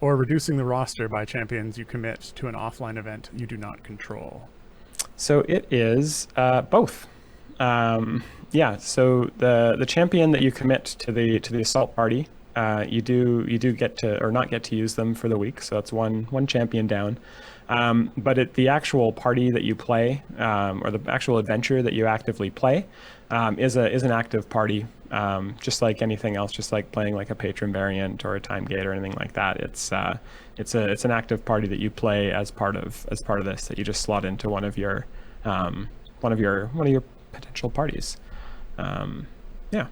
A: or reducing the roster by champions you commit to an offline event you do not control?
B: So it is both. Yeah, so the champion that you commit to the assault party, you do get to, or not get to, use them for the week. So that's one champion down. But the actual party that you play, or the actual adventure that you actively play, is an active party, just like anything else, just like playing like a patron variant or a time gate or anything like that. It's an active party that you play as part of this, that you just slot into one of your one of your potential parties. Yeah.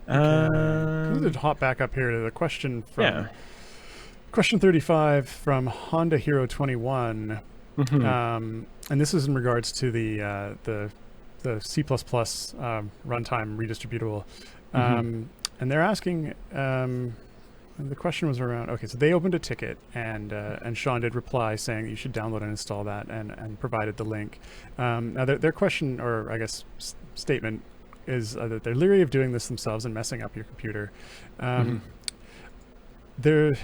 A: I'm going to hop back up here to the question from question 35 from Honda Hero 21. And this is in regards to the C++ runtime redistributable. And they're asking, and the question was around, okay, so they opened a ticket, and Sean did reply saying you should download and install that, and provided the link. Now their question, or I guess statement, is that they're leery of doing this themselves and messing up your computer. They're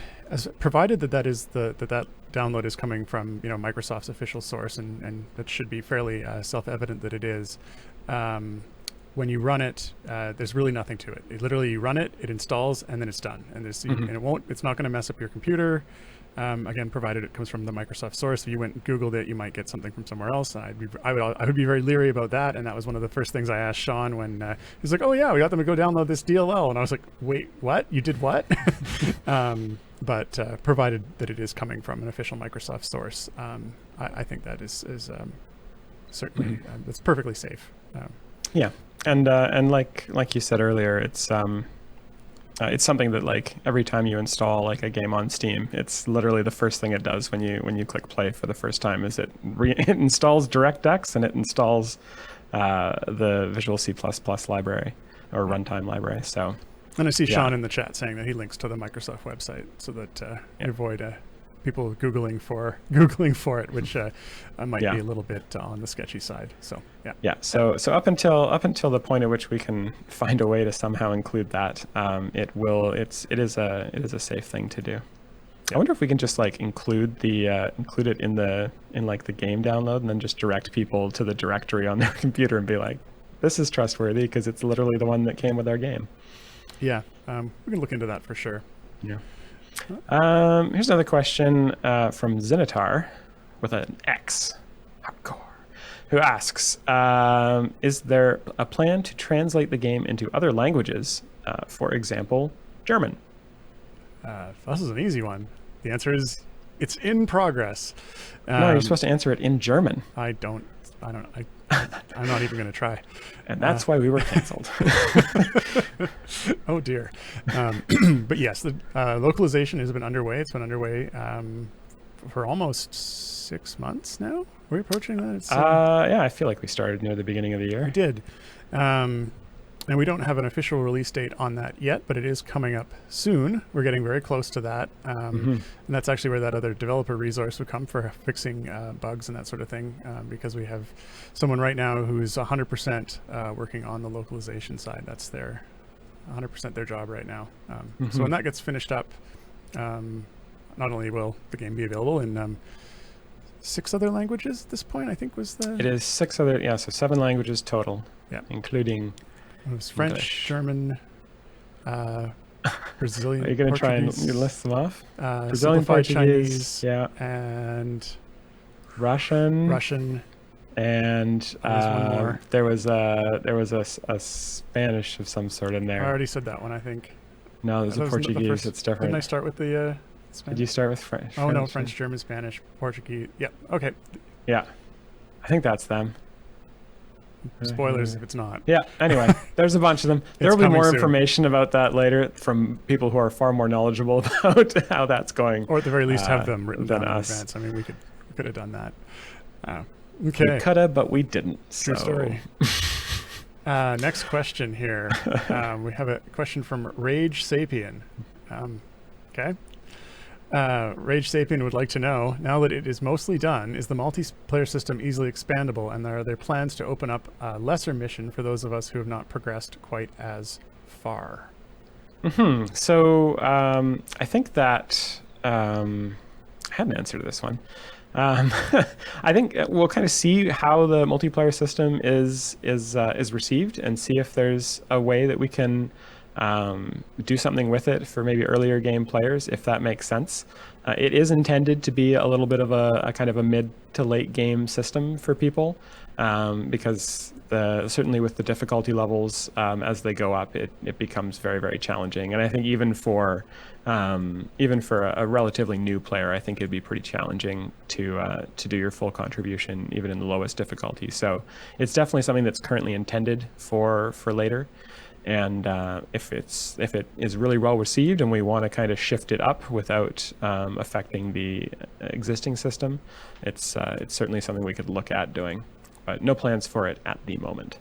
A: provided that is that download is coming from Microsoft's official source, and that should be fairly self-evident that it is. When you run it, there's really nothing to it. Literally, you run it, it installs, and then it's done. And and it's not going to mess up your computer. Again, provided it comes from the Microsoft source. If you went and Googled it, you might get something from somewhere else. I would be very leery about that. And that was one of the first things I asked Sean when he's like, "Oh yeah, we got them to go download this DLL," and I was like, "Wait, what? You did what?" But provided that it is coming from an official Microsoft source, I think that is certainly that's perfectly safe.
B: Yeah, and like you said earlier, it's something that, like, every time you install like a game on Steam, it's literally the first thing it does when you click play for the first time is it installs DirectX, and it installs the Visual C++ library or runtime librrige. So,
A: and I see Sean in the chat saying that he links to the Microsoft website so that you avoid people googling for it, which might be a little bit on the sketchy side. So so up until the point at which we can find a way to somehow include that, it is a safe thing to do. I wonder if we can just like include it in the game download, and then just direct people to the directory on their computer and be like, this is trustworthy because it's literally the one that came with our game. We can look into that for sure.
B: Yeah. Here's another question from Zinitar with an X, hardcore, who asks, is there a plan to translate the game into other languages, for example, German?
A: This is an easy one. The answer is it's in progress.
B: No, you're supposed to answer it in German.
A: I'm not even going to try.
B: And that's why we were canceled.
A: Oh dear. But yes, the localization has been underway. It's been underway for almost 6 months now. We're approaching that.
B: Yeah, I feel like we started near the beginning of the year.
A: We did. And we don't have an official release date on that yet, but it is coming up soon. We're getting very close to that. And that's actually where that other developer resource would come for fixing bugs and that sort of thing, because we have someone right now who's 100% working on the localization side. That's 100% their job right now. So when that gets finished up, not only will the game be available in 6 other languages at this point, I think was the...
B: It is 6 other, so 7 languages total, including...
A: It was French, English, German, Brazilian.
B: Are you going to try and list them off? Brazilian, Portuguese,
A: Chinese, and
B: Russian, and
A: one more.
B: There was a Spanish of some sort in there.
A: I already said that one, I think.
B: No, there's a Portuguese. It's different.
A: Didn't I start with the Spanish?
B: Did you start with French?
A: Oh no, French, German, Spanish, Portuguese. Yep. Okay.
B: Yeah, I think that's them.
A: Spoilers if it's not.
B: Yeah, anyway, there's a bunch of them. There will be more information about that later from people who are far more knowledgeable about how that's going.
A: Or at the very least have them written down in
B: us.
A: advance. I mean, we could have done that. Okay.
B: We could have, but we didn't.
A: True story. Next question here. We have a question from Rage Sapien. Okay. Rage Sapien would like to know, now that it is mostly done, is the multiplayer system easily expandable, and are there plans to open up a lesser mission for those of us who have not progressed quite as far?
B: So I think that I had an answer to this one. I think we'll kind of see how the multiplayer system is received, and see if there's a way that we can do something with it for maybe earlier game players, if that makes sense. It is intended to be a little bit of a kind of a mid to late game system for people, because certainly with the difficulty levels, as they go up, it becomes very, very challenging. And I think even for a relatively new player, I think it'd be pretty challenging to do your full contribution even in the lowest difficulty. So it's definitely something that's currently intended for later. And if it is really well received and we want to kind of shift it up without affecting the existing system, it's certainly something we could look at doing, but no plans for it at the moment.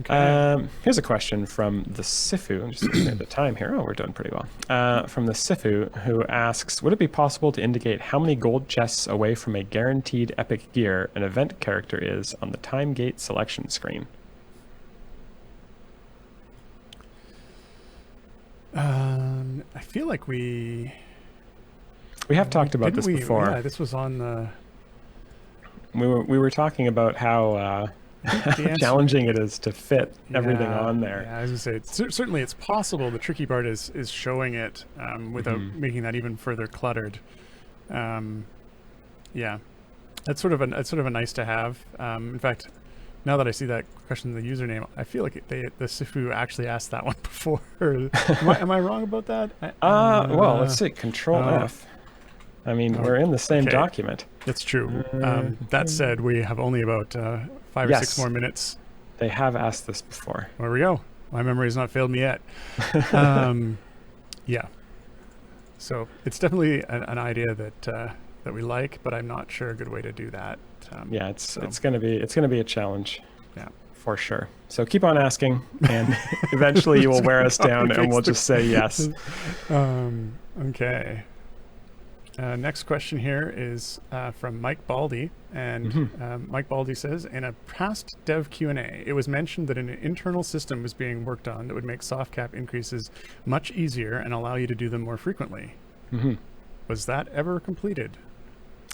A: Okay.
B: Here's a question from the Sifu. I'm just looking at the time here. Oh, we're doing pretty well. From the Sifu, who asks, would it be possible to indicate how many gold chests away from a guaranteed epic gear an event character is on the time gate selection screen?
A: I feel like we
B: have talked about this before.
A: Yeah, this was on the...
B: We were talking about how challenging it is to fit everything on there.
A: Yeah, I was gonna say, certainly it's possible. The tricky part is showing it without making that even further cluttered. Yeah, that's sort of a nice to have. In fact, now that I see that question in the username, I feel like the Sifu actually asked that one before. am I wrong about that?
B: Well, let's see. Control F. I mean, we're in the same document.
A: That's true. That said, we have only about 5 or 6 more minutes.
B: They have asked this before.
A: There we go. My memory has not failed me yet. Yeah. So it's definitely an idea that we like, but I'm not sure a good way to do that.
B: Yeah, it's gonna be a challenge.
A: Yeah,
B: for sure. So keep on asking, and eventually you will wear us down, and we'll just say yes.
A: Okay. Next question here is from Mike Baldy, and Mike Baldy says, in a past dev Q&A, it was mentioned that an internal system was being worked on that would make soft cap increases much easier and allow you to do them more frequently. Was that ever completed?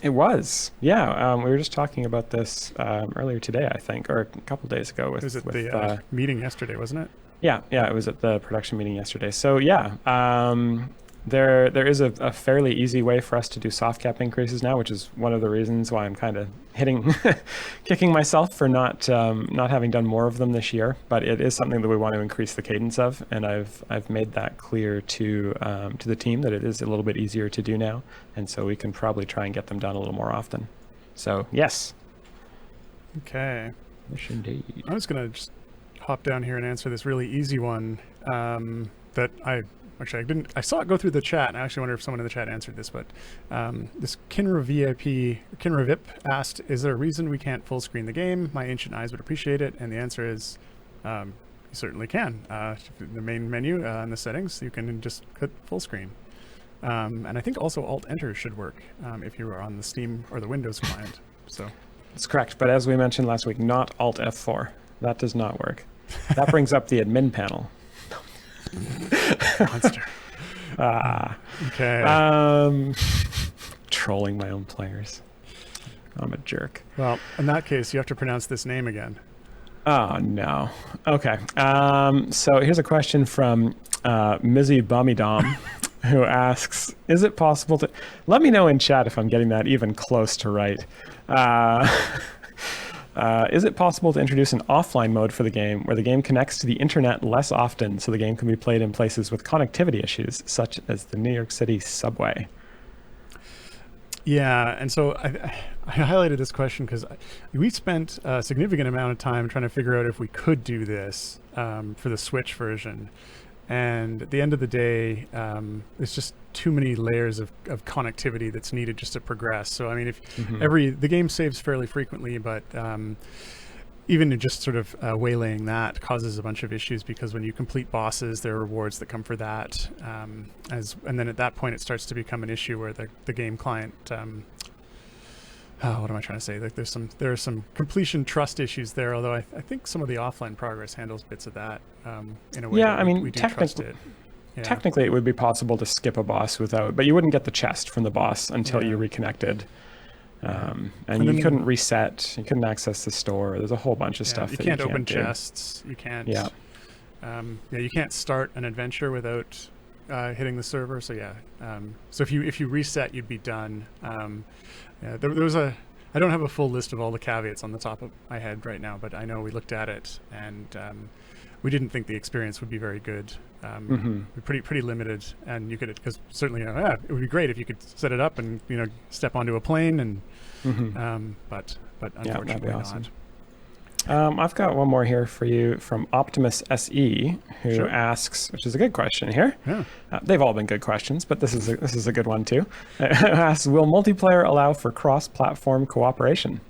B: It was, yeah. We were just talking about this earlier today, I think, or a couple days ago. It
A: was at the meeting yesterday, wasn't it?
B: Yeah, it was at the production meeting yesterday. So yeah, there is a fairly easy way for us to do soft cap increases now, which is one of the reasons why I'm kind of kicking myself for not having done more of them this year. But it is something that we want to increase the cadence of, and I've made that clear to the team that it is a little bit easier to do now, and so we can probably try and get them done a little more often. So yes.
A: Okay.
B: Yes, indeed.
A: I was gonna just hop down here and answer this really easy one that I saw it go through the chat, and I actually wonder if someone in the chat answered this, but this Kinravip asked, is there a reason we can't full screen the game? My ancient eyes would appreciate it. And the answer is, you certainly can. The main menu in the settings, you can just click full screen. And I think also Alt-Enter should work if you are on the Steam or the Windows client. So
B: that's correct, but as we mentioned last week, not Alt F4. That does not work. That brings up the admin panel.
A: Monster. Okay.
B: Trolling my own players. I'm a jerk.
A: Well, in that case, you have to pronounce this name again.
B: Oh, no. Okay. So here's a question from Mizzy Bummy-Dom, who asks, is it possible to... Let me know in chat if I'm getting that even close to right. Is it possible to introduce an offline mode for the game where the game connects to the internet less often so the game can be played in places with connectivity issues, such as the New York City subway?
A: Yeah, and so I highlighted this question because we spent a significant amount of time trying to figure out if we could do this for the Switch version. And at the end of the day, there's just too many layers of connectivity that's needed just to progress. So I mean, if the game saves fairly frequently, but even just sort of waylaying that causes a bunch of issues, because when you complete bosses, there are rewards that come for that. And then at that point, it starts to become an issue where the game client. What am I trying to say? Like there are some completion trust issues there, although I think some of the offline progress handles bits of that in a way.
B: Yeah,
A: that
B: I mean,
A: we do trust it. Yeah.
B: Technically, it would be possible to skip a boss without, but you wouldn't get the chest from the boss until you reconnected. And you couldn't reset, you couldn't access the store. There's a whole bunch of stuff
A: you
B: that
A: can't
B: you can't
A: open
B: do.
A: chests. You can't.
B: Yeah.
A: You can't start an adventure without hitting the server. So so if you reset, you'd be done. There was I don't have a full list of all the caveats on the top of my head right now, but I know we looked at it and we didn't think the experience would be very good. Pretty limited, and you could, because certainly it would be great if you could set it up and step onto a plane and but unfortunately
B: that'd be awesome.
A: not.
B: I've got one more here for you from Optimus SE, who asks, which is a good question here.
A: Yeah.
B: They've all been good questions, but this is a good one too. Asks, will multiplayer allow for cross-platform cooperation?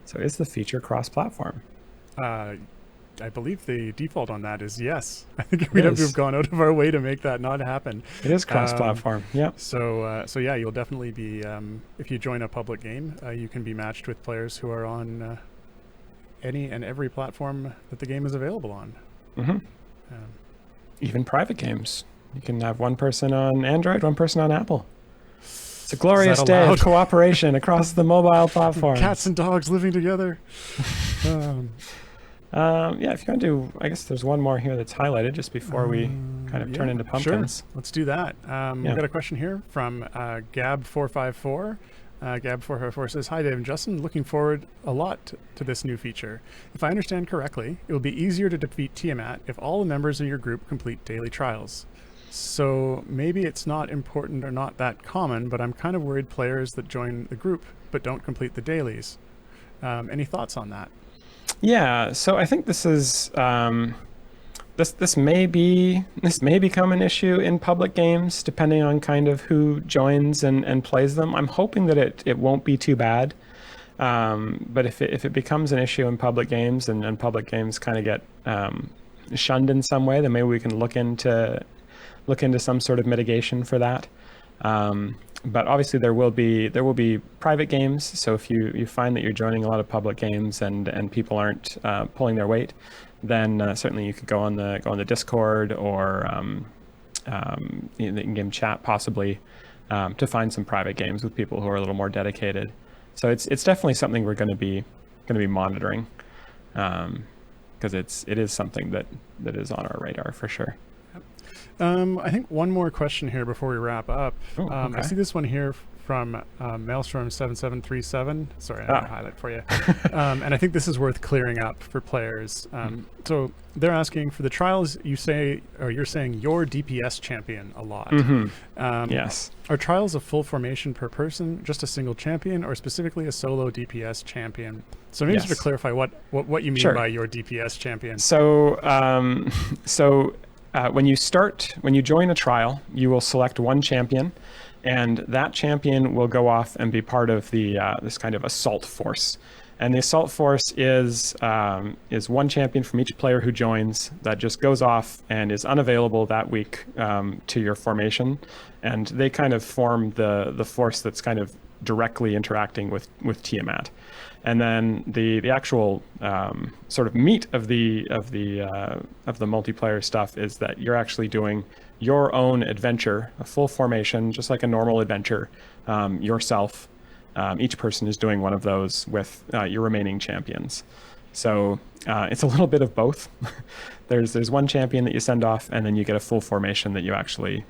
B: So is the feature cross-platform?
A: I believe the default on that is yes. I think we'd have to have gone out of our way to make that not happen.
B: It is cross-platform. Yeah.
A: So yeah, you'll definitely be if you join a public game, you can be matched with players who are on any and every platform that the game is available on.
B: Even private games. You can have one person on Android, one person on Apple. It's a glorious day of cooperation across the mobile platform.
A: Cats and dogs living together.
B: Yeah, if you want to, I guess there's one more here that's highlighted just before we kind of turn into pumpkins.
A: Sure. Let's do that. We've got a question here from Gab454. Gab454 says, "Hi Dave and Justin, looking forward a lot to this new feature. If I understand correctly, it will be easier to defeat Tiamat if all the members of your group complete daily trials. So maybe it's not important or not that common, but I'm kind of worried players that join the group but don't complete the dailies. Any thoughts on that?"
B: Yeah, so I think this is this may become an issue in public games depending on kind of who joins and plays them. I'm hoping that it won't be too bad, but if it becomes an issue in public games and public games kind of get shunned in some way, then maybe we can look into some sort of mitigation for that. But obviously there will be private games. So if you find that you're joining a lot of public games and people aren't pulling their weight, then certainly you could go on the Discord or the in-game chat possibly to find some private games with people who are a little more dedicated. So it's definitely something we're going to be monitoring because it is something that is on our radar for sure.
A: I think one more question here before we wrap up.
B: Okay.
A: I see this one here from Maelstrom7737. Sorry, I didn't highlight for you. And I think this is worth clearing up for players. So they're asking for the trials. You're saying your DPS champion a lot.
B: Yes.
A: Are trials a full formation per person, just a single champion, or specifically a solo DPS champion? So maybe just to clarify what you mean by your DPS champion.
B: So when you join a trial, you will select one champion, and that champion will go off and be part of the this kind of assault force. And the assault force is one champion from each player who joins that just goes off and is unavailable that week to your formation, and they kind of form the force that's kind of directly interacting with Tiamat. And then the actual sort of meat of the multiplayer stuff is that you're actually doing your own adventure, a full formation, just like a normal adventure, yourself. Each person is doing one of those with your remaining champions. So it's a little bit of both. There's one champion that you send off, and then you get a full formation that you actually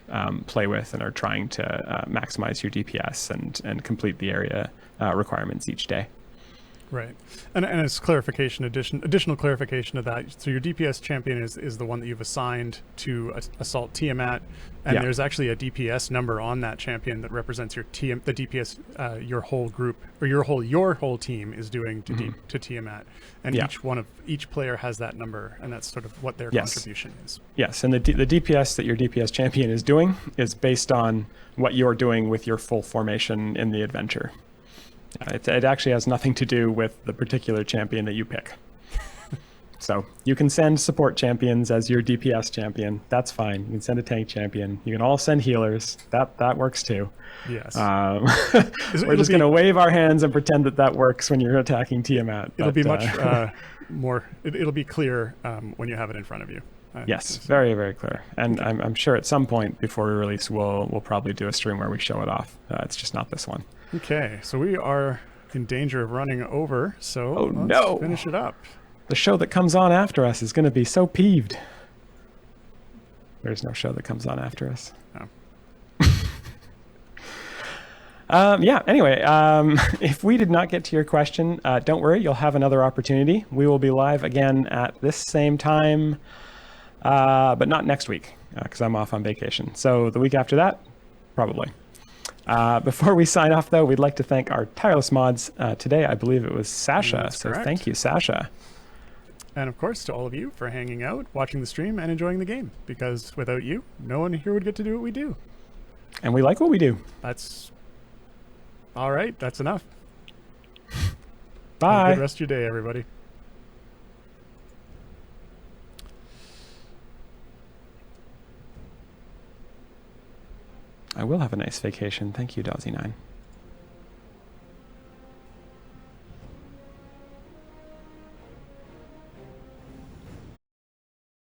B: play with and are trying to maximize your DPS and complete the area requirements each day.
A: Right, and as clarification, additional clarification of that. So your DPS champion is the one that you've assigned to assault Tiamat, and there's actually a DPS number on that champion that represents the DPS your whole group or your whole team is doing to Tiamat, and each player has that number, and that's sort of what their contribution is. Yes,
B: and the DPS that your DPS champion is doing is based on what you're doing with your full formation in the adventure. It actually has nothing to do with the particular champion that you pick. So you can send support champions as your DPS champion. That's fine. You can send a tank champion. You can all send healers. That works too.
A: Yes.
B: We're just going to wave our hands and pretend that works when you're attacking Tiamat.
A: It'll be much more. It'll be clear when you have it in front of you.
B: Yes, very, very clear. And okay. I'm sure at some point before we release, we'll probably do a stream where we show it off. It's just not this one.
A: Okay, so we are in danger of running over, so let's finish it up.
B: The show that comes on after us is going to be so peeved. There's no show that comes on after us. Anyway, if we did not get to your question, don't worry, you'll have another opportunity. We will be live again at this same time, but not next week, because I'm off on vacation. So the week after that, probably. Before we sign off, though, we'd like to thank our tireless mods. Today, I believe it was Sasha.
A: That's correct.
B: Thank you, Sasha.
A: And of course, to all of you for hanging out, watching the stream, and enjoying the game. Because without you, no one here would get to do what we do.
B: And we like what we do.
A: That's... all right, that's enough.
B: Bye.
A: Have a good rest of your day, everybody.
B: I will have a nice vacation. Thank you, Dawsy9.